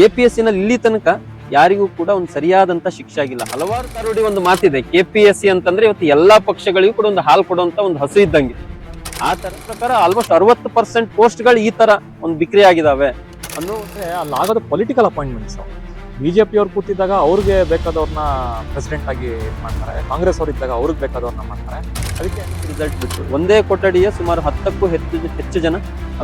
KPSC ನಲ್ಲಿ ಇಲ್ಲಿ ತನಕ ಯಾರಿಗೂ ಕೂಡ ಒಂದು ಸರಿಯಾದಂತ ಶಿಕ್ಷೆ ಆಗಿಲ್ಲ. ಹಲವಾರು ತರಡಿ ಒಂದು ಮಾತಿದೆ, ಕೆಪಿಎಸ್ಸಿ ಅಂತಂದ್ರೆ ಇವತ್ತು ಎಲ್ಲಾ ಪಕ್ಷಗಳಿಗೂ ಕೂಡ ಒಂದು ಹಾಲು ಕೊಡುವಂತ ಒಂದು ಹಸು ಇದ್ದಂಗೆ. ಆ ತರ ಪ್ರಕಾರ ಆಲ್ಮೋಸ್ಟ್ 60% ಪೋಸ್ಟ್ ಗಳು ಈ ತರ ಒಂದು ಬಿಕ್ರಿ ಆಗಿದಾವೆ ಅಂದ್ರೆ ಅಲ್ಲಾಗೋದು ಪೊಲಿಟಿಕಲ್ ಅಪಾಯಿಂಟ್ಮೆಂಟ್ಸ್. ಬಿಜೆಪಿ ಅವ್ರು ಕೂತಿದ್ದಾಗ ಅವ್ರಿಗೆ ಬೇಕಾದವ್ರನ್ನ ಪ್ರೆಸಿಡೆಂಟ್ ಆಗಿ ಮಾಡ್ತಾರೆ, ಕಾಂಗ್ರೆಸ್ ಅವ್ರು ಇದ್ದಾಗ ಅವ್ರಿಗೆ ಬೇಕಾದವ್ರನ್ನ ಮಾಡ್ತಾರೆ. ಅದಕ್ಕೆ ರಿಸಲ್ಟ್ ಬಿಟ್ಟು ಒಂದೇ ಕೊಠಡಿಯ ಸುಮಾರು 10ಕ್ಕೂ ಹೆಚ್ಚು ಜನ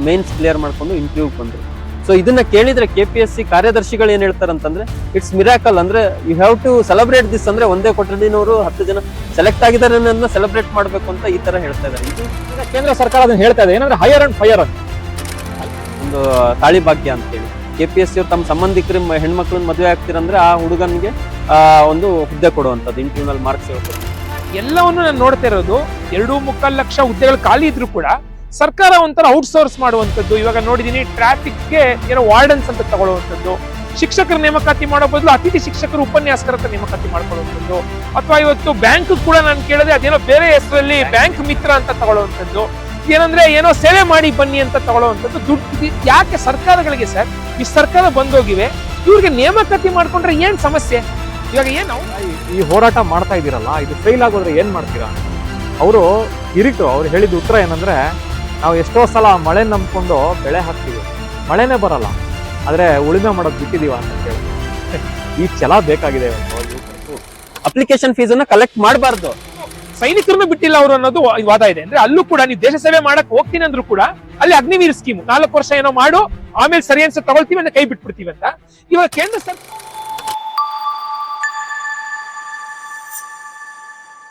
ಮೇನ್ಸ್ ಕ್ಲಿಯರ್ ಮಾಡ್ಕೊಂಡು ಇಂಟರ್ವ್ಯೂ ಬಂದ್ರು. ಸೊ ಇದನ್ನ ಕೇಳಿದ್ರೆ ಕೆಪಿಎಸ್ಸಿ ಕಾರ್ಯದರ್ಶಿಗಳು ಏನ್ ಹೇಳ್ತಾರೆ ಅಂತಂದ್ರೆ ಇಟ್ಸ್ ಮಿರಾಕಲ್, ಅಂದ್ರೆ you have to celebrate this, ಅಂದ್ರೆ ಒಂದೇ ಕೊಠಡಿನವರು 10 ಜನ ಸೆಲೆಕ್ಟ್ ಆಗಿದ್ದಾರೆ ಸೆಲೆಬ್ರೇಟ್ ಮಾಡ್ಬೇಕು ಅಂತ ಈ ತರ ಹೇಳ್ತಾ ಇದ್ದಾರೆ. ಇದು ಕೇಂದ್ರ ಸರ್ಕಾರ ಅದನ್ನ ಹೇಳ್ತಾ ಇದೆ, ಏನಂದ್ರೆ ಹೈಯರ್ ಅಂಡ್ ಫೈರ್ ಅಂತ ಒಂದು ತಾಳಿ ಭಾಗ್ಯ ಅಂತ ಹೇಳಿ. ಕೆಪಿಎಸ್ಸಿ ಅವ್ರು ತಮ್ಮ ಸಂಬಂಧಿಕರ ಹೆಣ್ಮಕ್ಳನ್ನ ಮದುವೆ ಆಗ್ತಿರಂದ್ರೆ ಆ ಹುಡುಗನಿಗೆ ಒಂದು ಹುದ್ದೆ ಕೊಡುವಂತದ್ದು, ಇಂಟರ್ವ್ಯೂನಲ್ಲಿ ಮಾರ್ಕ್ಸ್ ಹೇಳ್ಕೊಡು. ಎಲ್ಲವನ್ನು ನಾನು ನೋಡ್ತಾ ಇರೋದು 2.25 ಲಕ್ಷ ಹುದ್ದೆಗಳು ಖಾಲಿ ಇದ್ರು ಕೂಡ ಸರ್ಕಾರ ಒಂಥರ ಔಟ್ಸೋರ್ಸ್ ಮಾಡುವಂತದ್ದು. ಇವಾಗ ನೋಡಿದೀನಿ, ಟ್ರಾಫಿಕ್ಗೆ ಏನೋ ವಾರ್ಡನ್ಸ್ ಅಂತ ತಗೊಳ್ಳುವಂಥದ್ದು, ಶಿಕ್ಷಕರ ನೇಮಕಾತಿ ಮಾಡೋ ಬದಲು ಅತಿಥಿ ಶಿಕ್ಷಕರು ಉಪನ್ಯಾಸಕರ ನೇಮಕಾತಿ ಮಾಡ್ಕೊಳ್ಳುವಂಥದ್ದು, ಅಥವಾ ಇವತ್ತು ಬ್ಯಾಂಕ್ ಕೂಡ ನಾನು ಕೇಳಿದೆ ಅದೇನೋ ಬೇರೆ ಹೆಸರಲ್ಲಿ ಬ್ಯಾಂಕ್ ಮಿತ್ರ ಅಂತ ತಗೊಳ್ಳುವಂಥದ್ದು, ಏನಂದ್ರೆ ಏನೋ ಸೇವೆ ಮಾಡಿ ಬನ್ನಿ ಅಂತ ತಗೊಳ್ಳುವಂಥದ್ದು. ದುಡ್ಡು ಯಾಕೆ ಸರ್ಕಾರಗಳಿಗೆ ಸರ್? ಈ ಸರ್ಕಾರ ಬಂದೋಗಿವೆ, ಇವ್ರಿಗೆ ನೇಮಕಾತಿ ಮಾಡ್ಕೊಂಡ್ರೆ ಏನ್ ಸಮಸ್ಯೆ? ಇವಾಗ ಏನು ಈ ಹೋರಾಟ ಮಾಡ್ತಾ ಇದ್ದೀರಲ್ಲ, ಇದು ಫೇಲ್ ಆಗೋದ್ರೆ ಏನ್ ಮಾಡ್ತೀರಾ? ಅವರು ಅವ್ರು ಹೇಳಿದ ಉತ್ತರ ಏನಂದ್ರೆ, ನಾವು ಎಷ್ಟೋ ಸಲ ಮಳೆ ನಂಬ್ಕೊಂಡು ಬೆಳೆ ಹಾಕ್ತೀವಿ, ಮಳೆನೇ ಬರಲ್ಲ, ಆದ್ರೆ ಉಳುಮೆ ಮಾಡೋದು ಬಿಟ್ಟಿದೀವ ಅಂತ ಹೇಳಿ ಈ ಛಲ ಬೇಕಾಗಿದೆ. ಅಪ್ಲಿಕೇಶನ್ ಫೀಸ್ ಅನ್ನ ಕಲೆಕ್ಟ್ ಮಾಡಬಾರ್ದು, ಸೈನಿಕರನ್ನು ಬಿಟ್ಟಿಲ್ಲ ಅವರು ಅನ್ನೋದು ವಾದ ಇದೆ. ಅಂದ್ರೆ ಅಲ್ಲೂ ಕೂಡ ನೀವು ದೇಶ ಸೇವೆ ಮಾಡಕ್ ಹೋಗ್ತೀನಿ ಅಂದ್ರೂ ಕೂಡ ಅಲ್ಲಿ ಅಗ್ನಿವೀರ್ ಸ್ಕೀಮ್ 4 ವರ್ಷ ಏನೋ ಮಾಡು, ಆಮೇಲೆ ಸರಿ ಅನ್ಸ ತಗೊಳ್ತೀವಿ ಅಂತ ಕೈ ಬಿಟ್ಬಿಡ್ತೀವಿ ಅಂತ. ಇವಾಗ ಕೇಂದ್ರ ಸರ್ಕಾರ